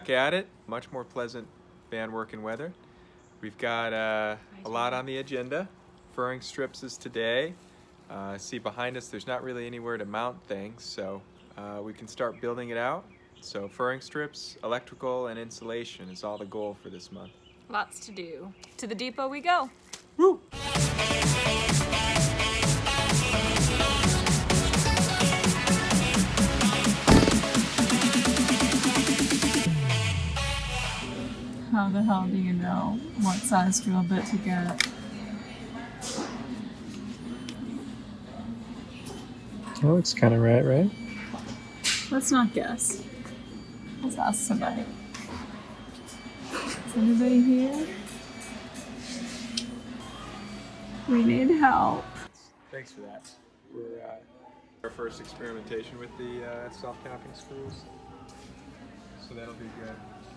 back at it. Much more pleasant van working weather. We've got a lot on the agenda. Furring strips is today. See behind us, there's not really anywhere to mount things, so we can start building it out. So furring strips, electrical, and insulation is all the goal for this month. Lots to do. To the depot we go. Woo! How the hell do you know what size drill bit to get? That looks kind of right? Let's not guess. Let's ask somebody. Is anybody here? We need help. Thanks for that. We're our first experimentation with the self-tapping screws, so that'll be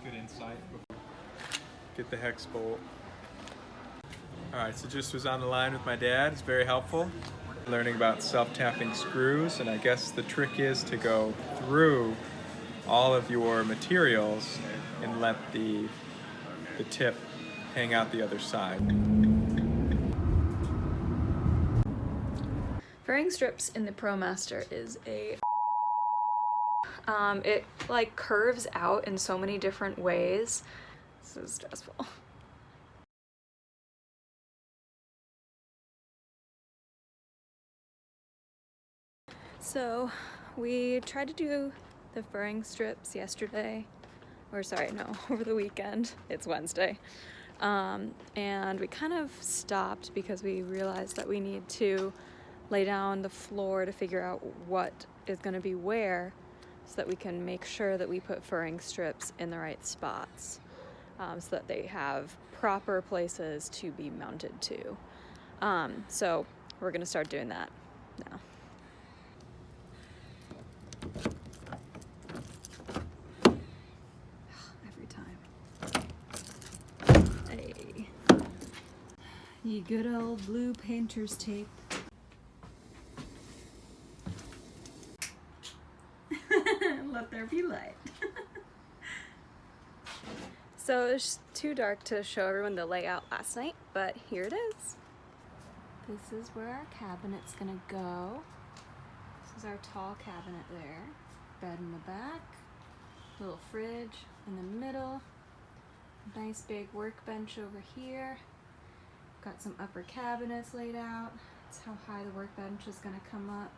good insight. Get the hex bolt. All right, so just was on the line with my dad. It's very helpful. Learning about self-tapping screws, and I guess the trick is to go through all of your materials and let the tip hang out the other side. Furring strips in the Promaster is a it like curves out in so many different ways. This is stressful. So we tried to do the furring strips yesterday, or sorry, no, over the weekend. It's Wednesday. And we kind of stopped because we realized that we need to lay down the floor to figure out what is going to be where so that we can make sure that we put furring strips in the right spots, so that they have proper places to be mounted to. So we're going to start doing that now. Every time. Hey. You good old blue painter's tape. Let there be light. So it's too dark to show everyone the layout last night, but here it is. This is where our cabinet's gonna go. This is our tall cabinet there. Bed in the back, little fridge in the middle, nice big workbench over here. Got some upper cabinets laid out. That's how high the workbench is gonna come up.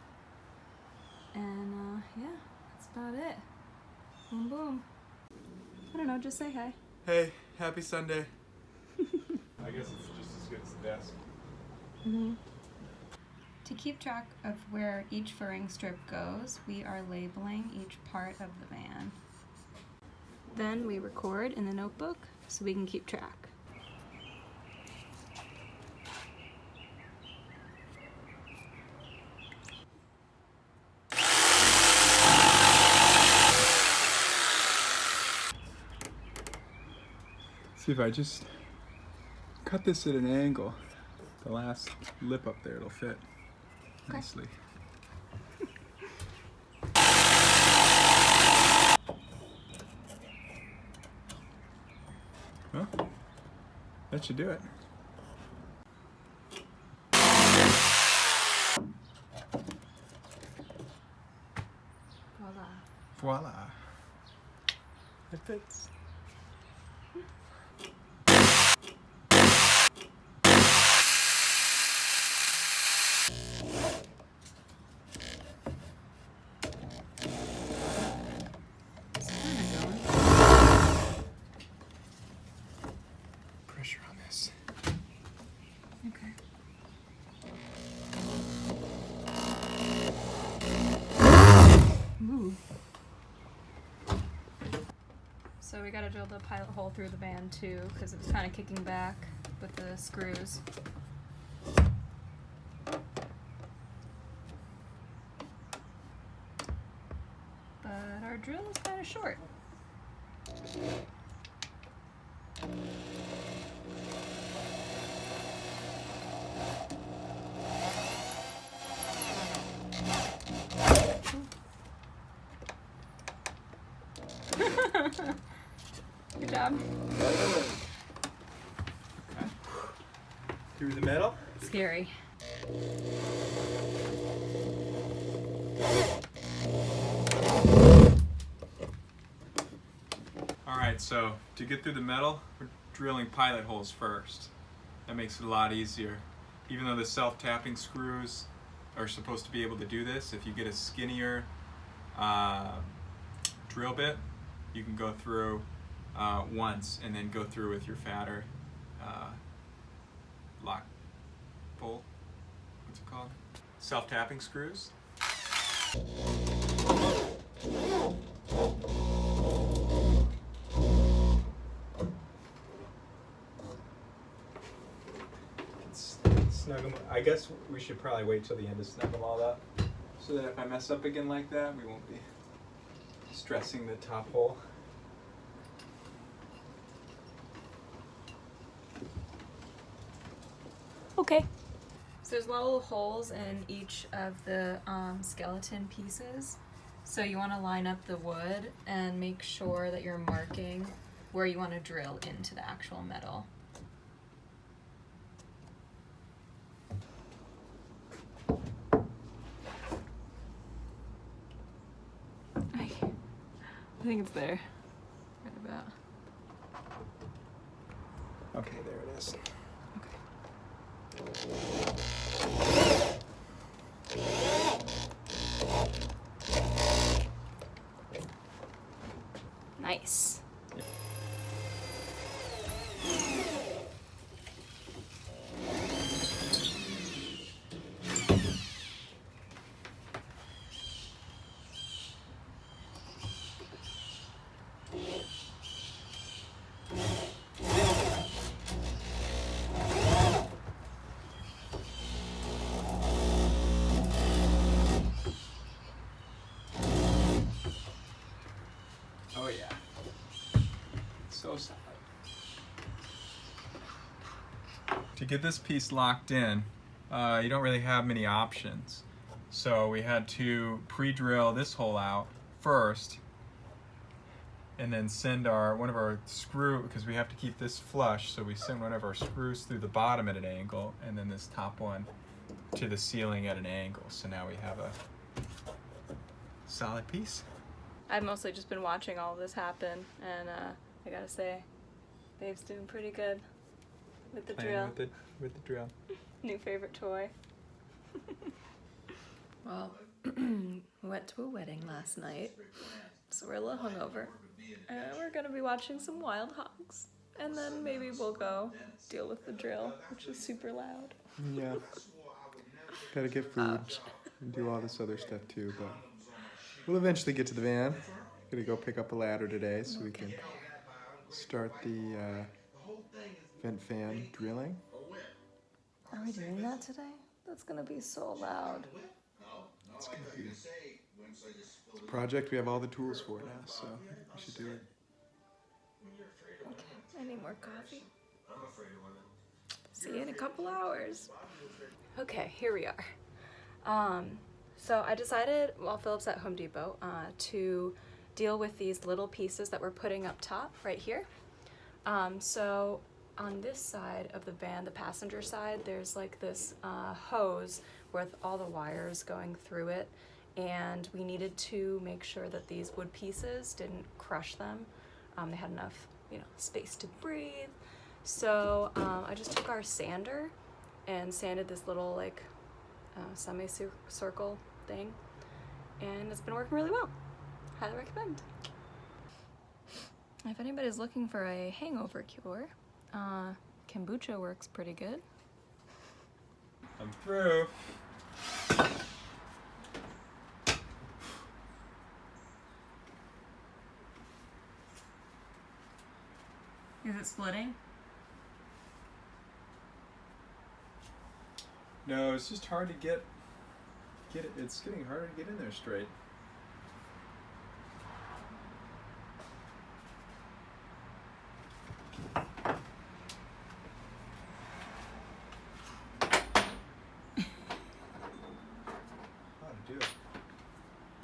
And yeah, that's about it. Boom, boom. I don't know, just say hi. Hey, happy Sunday. I guess it's just as good as the desk. Mm-hmm. To keep track of where each furring strip goes, we are labeling each part of the van. Then we record in the notebook so we can keep track. See, if I just cut this at an angle, the last lip up there, it'll fit nicely. Well, that should do it. Voila. Voila. It fits. Pressure on this. Okay. Ooh. So we gotta drill the pilot hole through the van too, because it was kind of kicking back with the screws. But our drill is kind of short. Yeah. Okay. Through the middle. Scary. Alright, so to get through the metal, we're drilling pilot holes first. That makes it a lot easier. Even though the self-tapping screws are supposed to be able to do this, if you get a skinnier drill bit, you can go through once and then go through with your fatter lock bolt. What's it called? Self-tapping screws. Snug them. I guess we should probably wait till the end to snug them all up, so that if I mess up again like that, we won't be stressing the top hole. Okay. So there's little holes in each of the skeleton pieces. So you want to line up the wood and make sure that you're marking where you want to drill into the actual metal. I think it's there. Right about. Okay, there it is. Nice. Oh yeah. So solid. To get this piece locked in, you don't really have many options. So we had to pre-drill this hole out first, and then send one of our screw, because we have to keep this flush, so we send one of our screws through the bottom at an angle, and then this top one to the ceiling at an angle. So now we have a solid piece. I've mostly just been watching all of this happen, and I gotta say, Babe's doing pretty good with the drill. With the drill. New favorite toy. Well, we went to a wedding last night, so we're a little hungover. And we're gonna be watching some Wild Hogs, and then maybe we'll go deal with the drill, which is super loud. Yeah. Gotta get food and do all this other stuff too, but we'll eventually get to the van. Gonna go pick up a ladder today so we can start the vent fan drilling. Are we doing that today? That's gonna be so loud. It's gonna be it's a project. We have all the tools for it now, so we should do it. Okay, I need more coffee. See you in a couple hours. Okay, here we are. So I decided while Philip's at Home Depot to deal with these little pieces that we're putting up top right here. So on this side of the van, the passenger side, there's like this hose with all the wires going through it, and we needed to make sure that these wood pieces didn't crush them. They had enough, space to breathe. So I just took our sander and sanded this little like semicircle thing, and it's been working really well. Highly recommend. If anybody's looking for a hangover cure, kombucha works pretty good. I'm through. Is it splitting? No, it's just hard to get it. It's getting harder to get in there straight.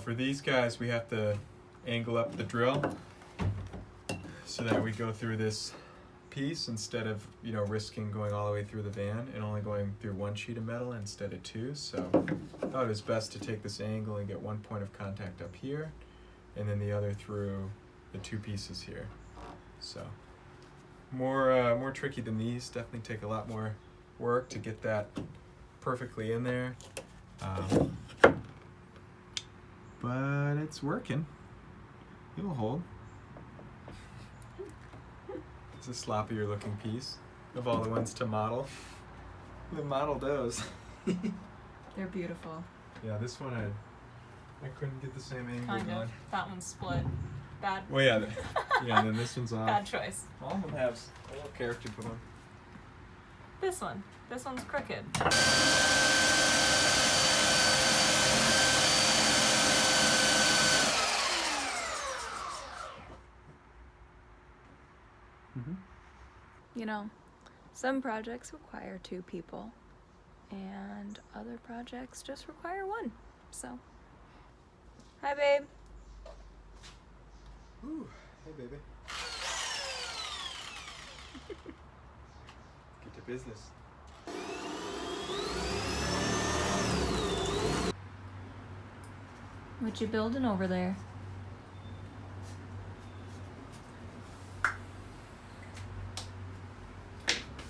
For these guys, we have to angle up the drill. So so that we go through this piece instead of, you know, risking going all the way through the van and only going through one sheet of metal instead of two. So I thought it was best to take this angle and get one point of contact up here and then the other through the two pieces here. So more tricky than these, definitely take a lot more work to get that perfectly in there. But it's working. It'll hold. It's a sloppier looking piece of all the ones to model. The model does. They're beautiful. Yeah, this one I couldn't get the same angle Kind going. of. That one's split. Bad. Well, yeah, yeah. Then this one's off. Bad choice. All of them have a little character to them. This one. This one's crooked. You know, some projects require 2 people, and other projects just require 1. So, hi, babe. Ooh, hey, baby. Get to business. What you building over there?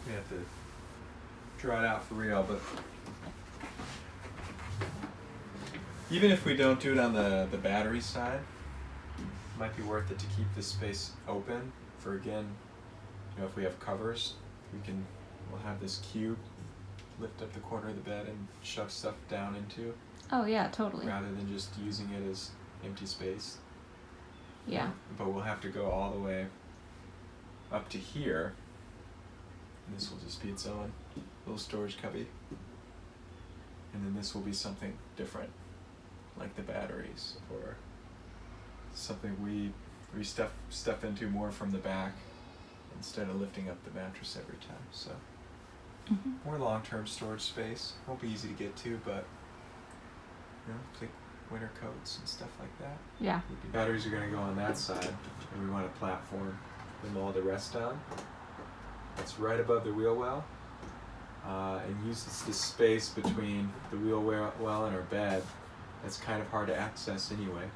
We have to draw it out for real, but even if we don't do it on the battery side, it might be worth it to keep this space open for, again, you know, if we have covers, we'll have this cube lift up the corner of the bed and shove stuff down into, Oh yeah, totally. rather than just using it as empty space. Yeah. But we'll have to go all the way up to here. And this will just be its own little storage cubby. And then this will be something different, like the batteries, or something we stuff into more from the back instead of lifting up the mattress every time. So more long-term storage space. Won't be easy to get to, but you know, take winter coats and stuff like that. Yeah. The batteries are going to go on that side, and we want a platform with all the rest on. That's right above the wheel well, and uses this space between the wheel well and our bed. That's kind of hard to access anyway.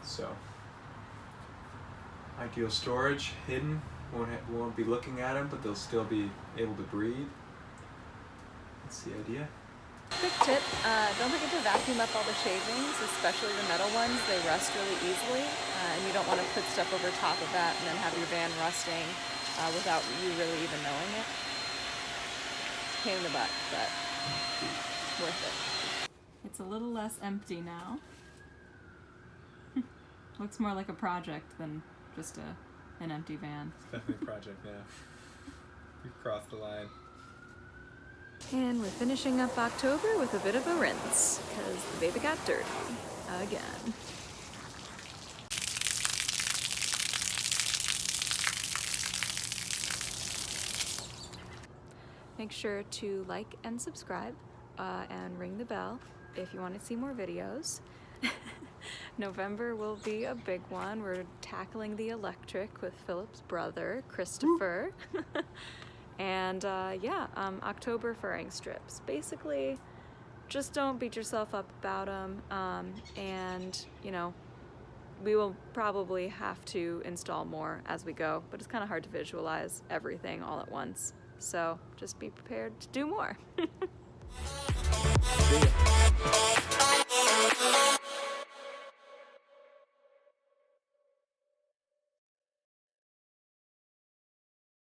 So ideal storage, hidden. Won't be looking at them, but they'll still be able to breathe. That's the idea. Quick tip, don't forget to vacuum up all the shavings, especially the metal ones. They rust really easily, and you don't want to put stuff over top of that and then have your van rusting without you really even knowing it. Pain in the butt, but worth it. It's a little less empty now. Looks more like a project than just an empty van. It's definitely a project now. We've crossed the line. And we're finishing up October with a bit of a rinse, because the baby got dirty again. Make sure to like and subscribe and ring the bell if you want to see more videos. November will be a big one. We're tackling the electric with Philip's brother, Christopher. And October furring strips. Basically, just don't beat yourself up about them. And, you know, we will probably have to install more as we go, but it's kind of hard to visualize everything all at once. So just be prepared to do more.